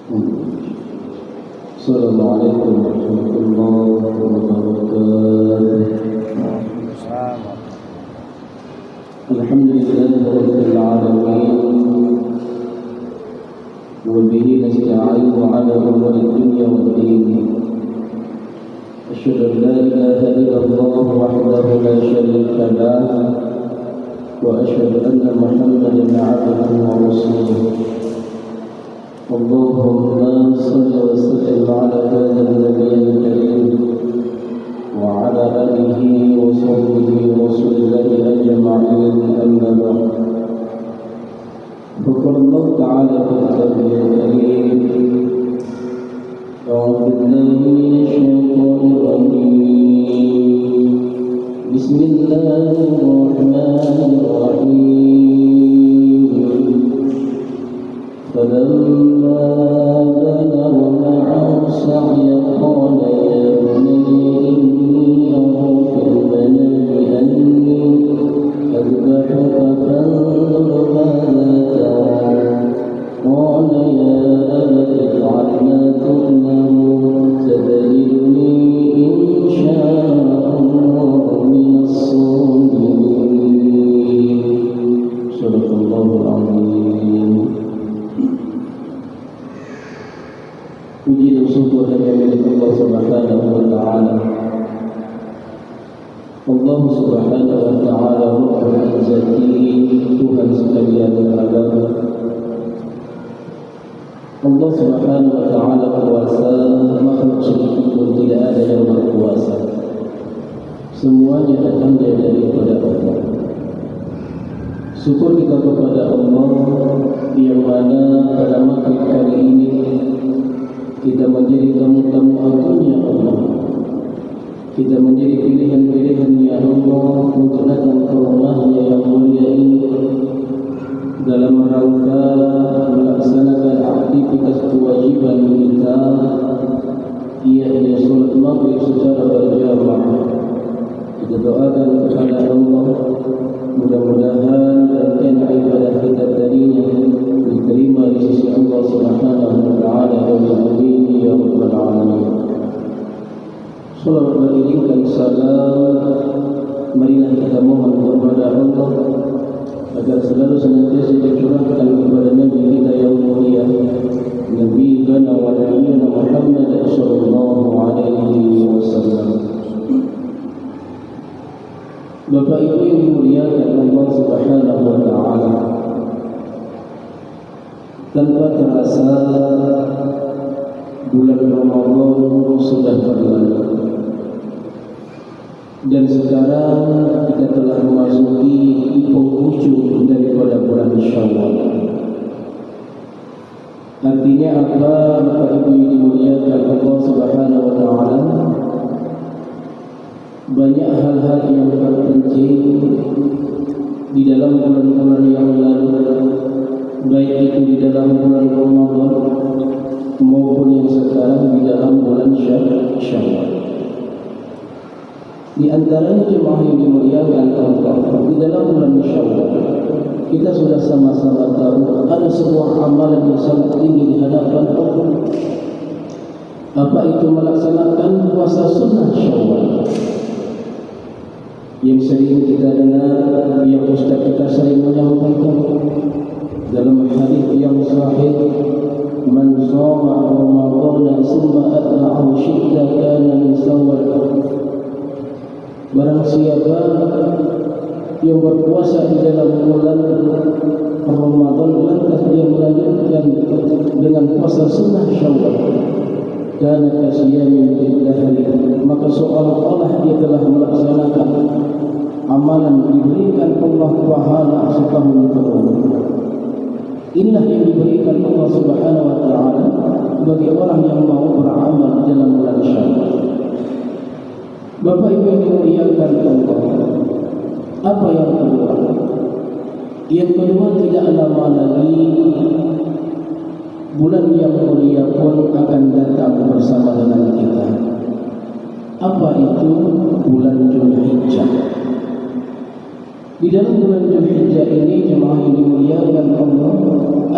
Assalamualaikum warahmatullahi wabarakatuh. Alhamdulillahirabbil alamin. Wa bihi nasta'inu 'ala umuri dunya waddin. Asyhadu an la ilaha illallah wahdahu la syarika lahu wa asyhadu anna Muhammadan 'abduhu wa rasuluh. Allahumma salli wa sallim 'ala hadzal nabiyil karim wa 'ala alihi wa sahbihi wa rasulillahi ajma'in, amma ba'd. Qala Allah ta'ala fi kitabihil karim, a'udzu billahi minasyaitonir rajim. Bismillahirrahmanirrahim. فلما بلغ معه السعي قال يا بني إني أرى في المنام أني أذبحك فانظر ماذا ترى قال يا أبت افعل ما تؤمر ستجدني إن شاء الله من الصابرين. صدق الله العظيم. Puji dan syukur hanya milik Allah Subhanahu wa ta'ala. Allah Subhanahu wa ta'ala Rabbul Izzati, Tuhan sekalian alam. Allah Subhanahu wa ta'ala berkuasa, makhluk sedikit pun tidak ada yang berkuasa. Semuanya datang daripada Allah. Syukur kita kepada Allah yang mana pada maghrib kali ini kita menjadi tamu-tamu agungnya Allah. Kita menjadi pilihan-pilihannya Allah untuk datang ke rumahnya yang mulia ini dalam rangka melaksanakan aktivitas kewajiban kita, yaitu salat maghrib secara berjamaah. Kita doakan kepada Allah mudah-mudahan rangkaian ibadah kita tadinya diterima di sisi Allah Subhanahu wa ta'ala. Amin ya rabbal alamin. Salawat beriringkan salam, marilah kita mohon kepada Allah agar selalu senantiasa dicurahkan kepada Nabi kita yang mulia, Nabi kita wa nabiyina Muhammad sallallahu alaihi wasallam. Bapak Ibu yang dimuliakan Allah Subhanahu wa ta'ala, tanpa terasa bulan Ramadan sudah berlalu dan sekarang kita telah memasuki penghujung daripada bulan Syawal. Artinya apa, Bapak Ibu yang dimuliakan Allah Subhanahu wa ta'ala? Banyak hal-hal yang terpencil di dalam bulan-bulan yang lalu, baik itu di dalam bulan Ramadan maupun yang sekarang di dalam bulan Syawal. Di antaranya jemaah yang dimuliakan Allah, di dalam bulan Syawal kita sudah sama-sama tahu ada sebuah amalan yang sangat tinggi di hadapan Allah. Apa itu? Melaksanakan puasa sunnah Syawal yang sering kita dengar, yang ustaz kita sering menyampaikan dalam hadis yang sahih, man shoma Ramadan summa atba'ahu syidda kana min Syawal. Barang siapa yang berpuasa di dalam bulan Ramadan lantas dia melanjutkan dengan puasa sunnah Syawal, kana kasiyami fil dahri, maka seolah-olah dia telah melaksanakan amalan diberikan Allah pahala setahun penuh. Inilah yang diberikan Allah Subhanahu wa ta'ala bagi orang yang mau beramal dalam bulan Syawal. Bapak Ibu yang dimuliakan Allah, apa yang kedua? Yang kedua, tidak lama lagi bulan yang mulia pun akan datang bersama dengan kita. Apa itu? Bulan Dzulhijjah. Di dalam bulan Dzulhijjah ini, jemaah yang dimuliakan Allah,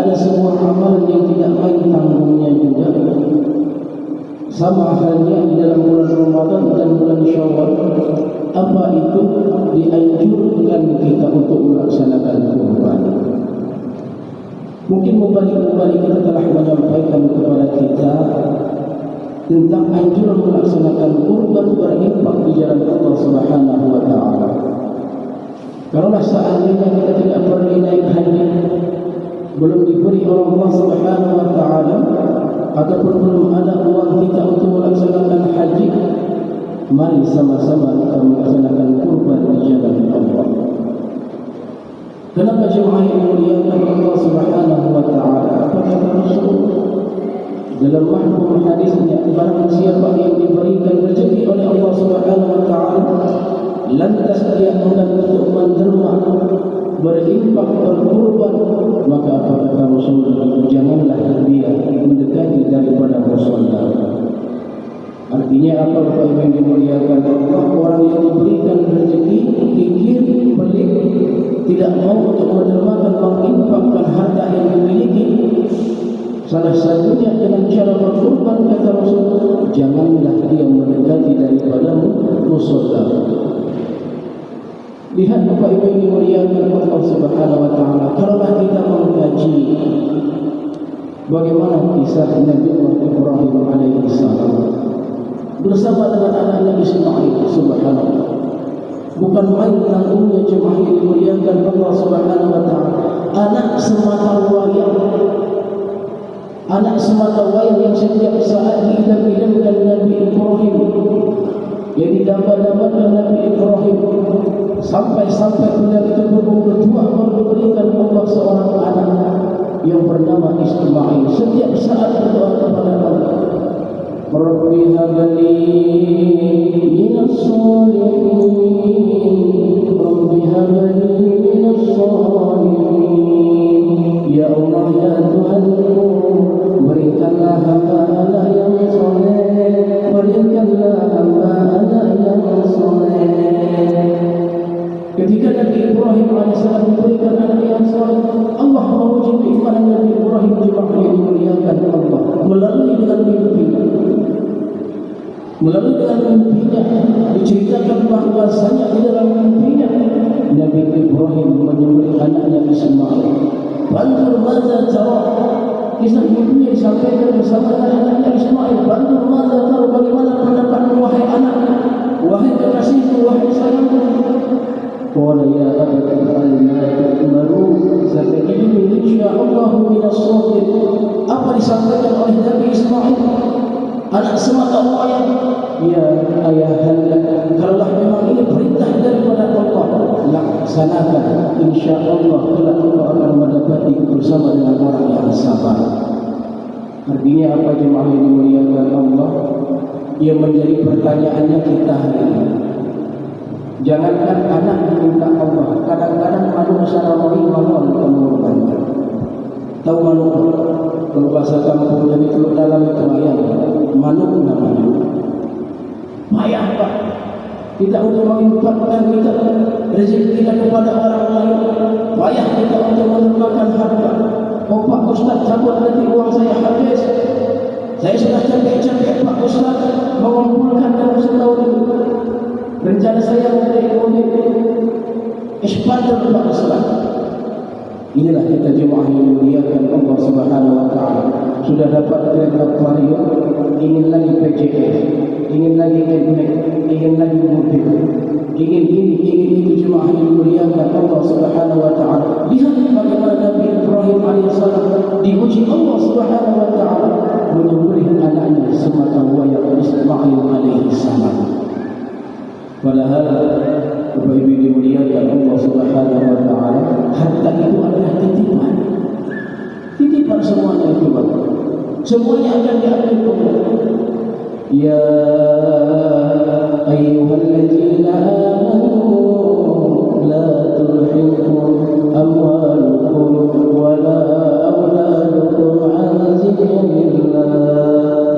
ada sebuah amalan yang tidak main tanggungnya Sama halnya di dalam bulan Ramadan dan bulan Syawal, apa itu dianjurkan kita untuk melaksanakan kurban. Mungkin mubalik kita telah menyampaikan kepada kita tentang anjuran melaksanakan kurban berinfak di jalan Allah Subhanahu wa taala. Kalau seandainya kita tidak pergi naik haji, belum diberi oleh Allah Subhanahu wa taala, ataupun belum ada uang kita untuk melaksanakan haji, mari sama-sama kita melaksanakan kurban di jalan Allah. Kenapa jemaah yang dimuliakan Allah Subhanahu wa taala? Apa kata Rasul dalam mahfuz hadisnya, barang siapa yang diberikan rezeki oleh Allah Subhanahu wa taala lantas dia enggan untuk menderma berinfak berkurban, maka apa kata Rasul, janganlah dia mendekati daripada musalla. Artinya apa, Bapak Ibu yang dimuliakan Allah? Orang yang diberikan rezeki kikir, pelik, tidak mau untuk mendermakan menginfakkan harta yang dimiliki, salah satunya dengan cara berkurban, kata Rasul, janganlah dia mendekati daripada musalla. Lihat Bapak Ibu yang dimuliakan Allah Subhanahu wa taala, kalaulah kita mengkaji bagaimana kisah Nabi Ibrahim alaihi salam bersama dengan anak-anak Ismail, subhanallah. Bukan main tanggungnya jemaah yang dimuliakan Allah Subhanahu wa taala. Anak semata wayang yang setiap saat diidam-idamkan Nabi Ibrahim, yang didambakan Nabi Ibrahim, sampai-sampai beliau itu berumur tua baru diberikan Allah seorang anak yang bernama Ismail. Setiap saat berdoa kepada Allah, Rabbi habli minas sholihin, Rabbi habli minas sholihin. Ya Allah, ya Tuhanku, berikanlah hamba anak yang soleh, berikanlah hamba anak yang soleh. Ketika Nabi Ibrahim AS memberikan anak yang soleh, Allah menguji keimanan Nabi Ibrahim jemaah yang dimuliakan Allah melalui dengan mimpinya. Diceritakan bahwasanya di dalam mimpinya Nabi Ibrahim menyembelih anaknya Ismail. Bantu maza tara, kisah mimpinya disampaikan bersama anaknya Ismail. Bantu maza tara, bagaimana pendapatmu wahai anak, wahai kekasihku, wahai sayangku. Qala ya abati if'al ma tu'maru satajiduni insyaallah minas sabirin. Apa disampaikan oleh Nabi Ismail, anak semata wayang? Ya ayahanda, kalaulah memang ini perintah daripada Allah, laksanakan, insyaallah kelak engkau akan mendapati bersama dengan orang yang sabar. Artinya apa jemaah yang dimuliakan Allah? Ia menjadi pertanyaannya kita hari ini. Jangankan anak diminta Allah, kadang-kadang manusia ramai manual mengorbankan. Tahu manuk? Kalau bahasa kampung jadi telur dalam itu ayam, manuk namanya. Payah Pak, kita untuk menginfakkan kita rezeki kita kepada orang lain. Payah kita untuk menermakan harta. Oh Pak Ustaz, takut nanti uang saya habis. Saya sudah capek-capek Pak Ustaz mengumpulkan dalam setahun ini. Rencana saya untuk expander Pak Ustaz. Inilah kita jemaah yang dimuliakan Allah Subhanahu wa taala. Sudah dapat kereta vario, ingin lagi PJF, ingin lagi NMAX, ingin lagi mobil, ingin ini, ingin itu. Jemaah yang dimuliakan Allah Subhanahu wa taala. Lihat bagaimana Nabi Ibrahim alaihissalam diuji Allah Subhanahu wa taala menyembelih anaknya semata wayang Ismail alaihissalam. Padahal Bapak Ibu dimuliakan Allah Subhanahu wa taala, harta itu adalah titipan. Titipan semuanya itu Bapak. Semuanya akan diambil Allah. Ya ayyuhalladzina amanu la tulhikum amwalukum wa la auladukum an zikrillah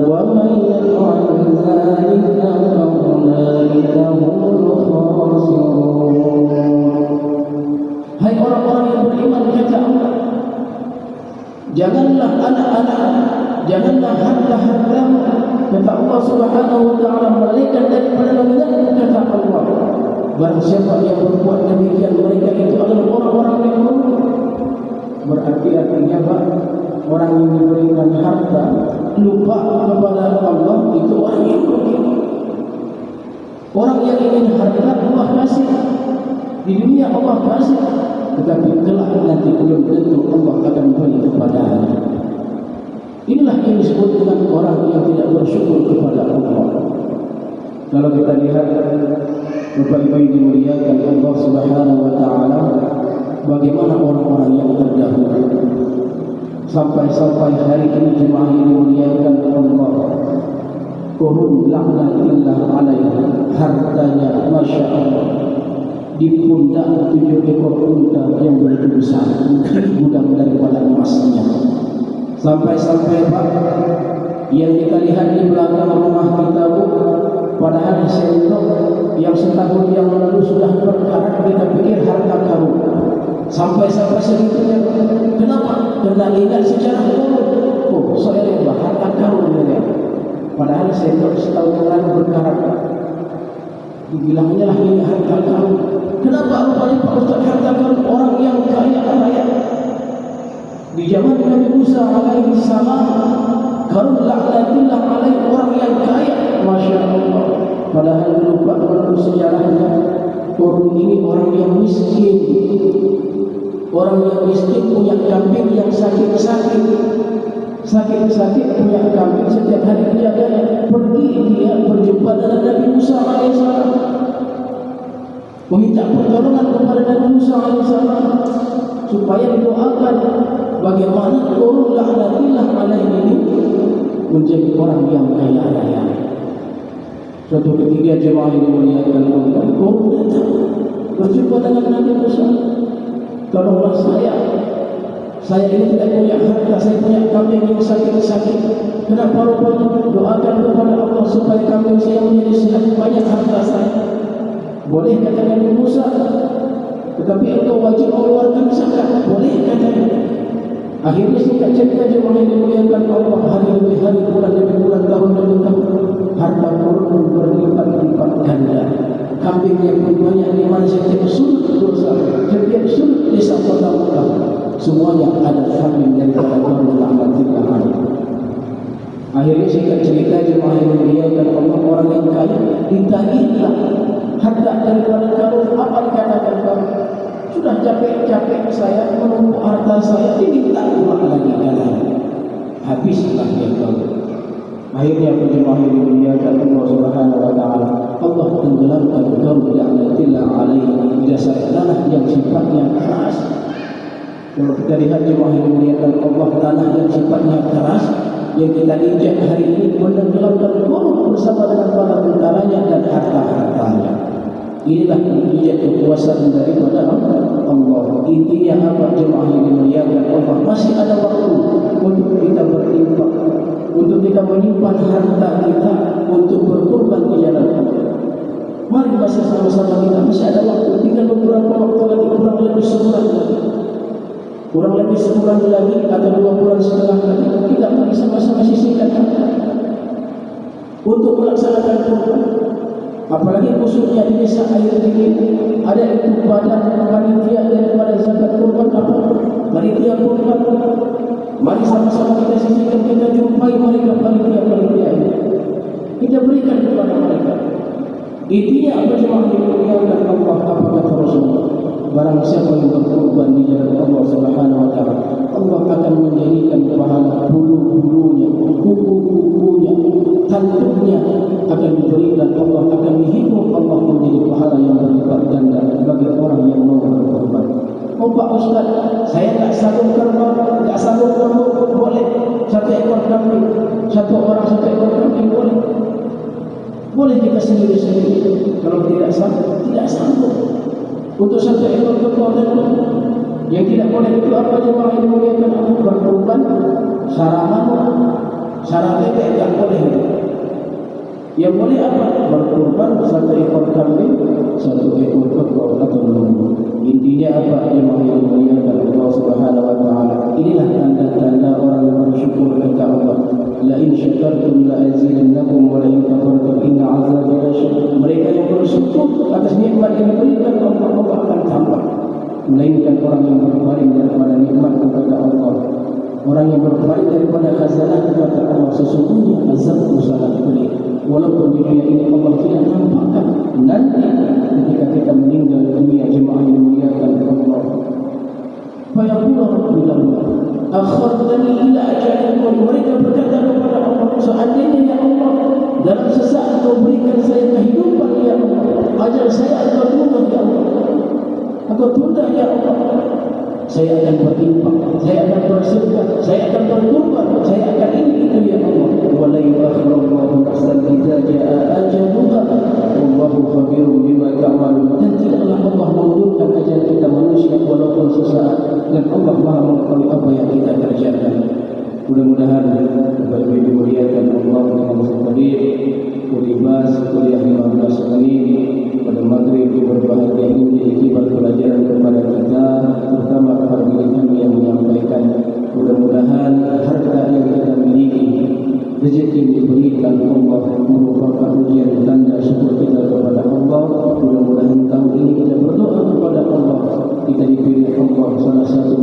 wa man yaf'al dzalika fa ulaika humul khasirun. Hai orang-orang yang beriman, kata Allah, janganlah anak-anak, janganlah harta-hartamu, kata Kata Allah Subhanahu wa taala, malaikat daripada langit. Kata Allah, barang siapa yang berbuat demikian, mereka itu adalah orang-orang yang berbuat. Berarti artinya Pak, orang yang diberikan harta lupa kepada Allah itu orang yang rugi. Orang yang ingin harta Allah kasih di dunia, Allah kasih, tetapi kelak nanti belum tentu Allah akan beri kepadanya. Inilah yang disebut dengan orang yang tidak bersyukur kepada Allah. Kalau kita lihat Bapak Ibu yang dimuliakan Allah Subhanahu wa taala, bagaimana orang-orang yang terdahulu sampai hari ini jemaah yang dimuliakan Allah, qurun laknatillah alaihi, hartanya Masya Allah di pundak 7 ekor unta yang begitu besar, gudang daripada emasnya. Sampai-sampai Pak, yang kita lihat di belakang rumah kita Bu, padahal sendok yang setahun yang lalu sudah berkarat, kita pikir harta karun. Sampai-sampai segitunya. Kenapa? Karena ingat sejarah dulu. Oh, soalnya harta karun ya. Padahal sendok setahun yang lalu berkarat. Dibilangnya lah ini harta karun. Kenapa rupanya Pak Ustaz harta karun? Orang yang kaya raya. Di zaman Nabi Musa alaihi salam, karun laknatillah alaihi, orang yang kaya, Masya Allah. Padahal lupa menurut sejarahnya, korun ini orang yang miskin. Orang yang miskin punya kambing yang sakit-sakit punya kambing, setiap hari dijaganya. Pergi dia berjumpa dengan Nabi Musa AS, meminta pertolongan kepada Nabi Musa AS supaya didoakan bagaimana korun laknatillah alaihi ini menjadi orang yang kaya raya. Suatu ketika jemaah ini melihatkan korun datang berjumpa dengan Nabi Musa. Tolonglah saya ini tidak punya harta, saya punya kambing yang sakit-sakit. Kenapa rupanya? Doakan kepada Allah supaya kambing saya menjadi sehat, banyak harta saya. Boleh kata Nabi Musa, tetapi engkau wajib mengeluarkan zakat. Boleh katanya. Akhirnya singkat cerita jemaah yang dimuliakan Allah, hari demi hari, bulan demi bulan, tahun demi tahun, harta korun berlipat-lipat ganda. Kambingnya pun banyak, di mana setiap sudut dosa, setiap sudut desa kota Mekah, semuanya ada kambing daripada korun laknatillah alaihi. Akhirnya singkat cerita jemaah yang dimuliakan Allah, orang yang kaya ditagihlah harta daripada korun. Apa dikatakan korun? Sudah capek-capek saya menumpuk harta saya, diminta ulang lagi kalian. Habislah dia korun. Akhirnya jemaah yang dimuliakan Allah Subhanahu wa taala, Allah tenggelamkan korun laknatillah alaihi di dasar tanah yang sifatnya keras. Kalau kita lihat jemaah yang dimuliakan Allah, tanah yang sifatnya keras yang kita injak hari ini menenggelamkan korun bersama dengan para tentaranya dan harta-hartanya. Inilah mujizat kekuasaan daripada Allah. Intinya apa jemaah yang dimuliakan Allah? Masih ada waktu untuk kita berinfak, untuk kita menyimpan harta kita, untuk berkorban di jalan Allah. Mari masih sama-sama kita, masih ada waktu. Tinggal beberapa waktu lagi, kurang lebih sebulan lagi. Kurang lebih sebulan lagi atau 2 bulan setengah lagi, kita mari sama-sama sisihkan harta untuk melaksanakan korban. Apalagi khususnya di desa air dingin, ada itu badan panitia daripada zakat korban apa? Panitia korban. Mari sama-sama kita sisihkan, kita jumpai mereka panitia-panitia ini. Kita berikan kepada mereka. Intinya apa jemaah dimuliakan Allah, apa kata Rasulullah? Barang siapa yang berkorban di jalan Allah Subhanahu wa taala, Allah akan menjadikan pahala bulu-bulunya, kuku-kukunya, tanduknya akan diberikan Allah, akan dihitung Allah menjadi pahala yang berlipat ganda bagi orang yang mau berkorban. Oh Pak Ustaz, saya tak sanggup korban, tak sanggup korban, boleh 1 ekor kambing, 1 orang 1 ekor kambing boleh. Boleh kita sendiri-sendiri. Kalau tidak sanggup untuk 1 ekor kebun dan yang tidak boleh itu apa jemaah yang dimuliakan Allah, berkorban sarang bebek tak boleh. Yang boleh apa? Berkorban 1 ekor kambing, 1 ekor kebun atau lembu. Intinya apa jemaah yang dimuliakan Allah Subhanahu wa taala? Inilah tanda-tanda orang yang bersyukur kepada Allah. la in syakartum la azidannakum wa la in kafartum inna 'adzabi lasyadid. Mereka yang bersyukur atas nikmat yang diberikan Allah, Allah akan tambah. Melainkan orang yang berpaling daripada nikmat kepada Allah, orang yang berpaling daripada khazanah kepada Allah, sesungguhnya azabku sangat pedih. Walaupun di dunia ini Allah tidak nampakkan, nanti ketika kita meninggal dunia jemaah yang dimuliakan Allah, fayaqulu rabbil akhartani ila ajalin qariib. Mereka berkata kepada Allah, seandainya ya Allah dalam sesaat Kau berikan saya kehidupan ya Allah, ajal saya Engkau tunda ya Allah, Engkau tunda ya Allah, saya akan berinfak, saya akan bersedekah, saya akan berkorban, saya akan ini itu ya Allah. Wala yu'akhirullahu nafsan idza jaa ajaluha wallahu khabirun bima ta'malun. Dan tidaklah Allah mengundurkan ajal kita manusia walaupun sesaat, dan Allah Maha mengetahui apa yang kita kerjakan. Mudah-mudahan bagi dimuliakan Allah dengan sekalian kulibas kuliah 15 menit pada maghrib berbahagia ini akibat pelajaran kepada kita, terutama kepada kami yang menyampaikan. Mudah-mudahan harta yang kita miliki, rezeki yang diberikan Allah merupakan ujian tanda syukur kita kepada Allah. Mudah-mudahan tahun ini kita berdoa kepada Allah, kita dipilih Allah salah satu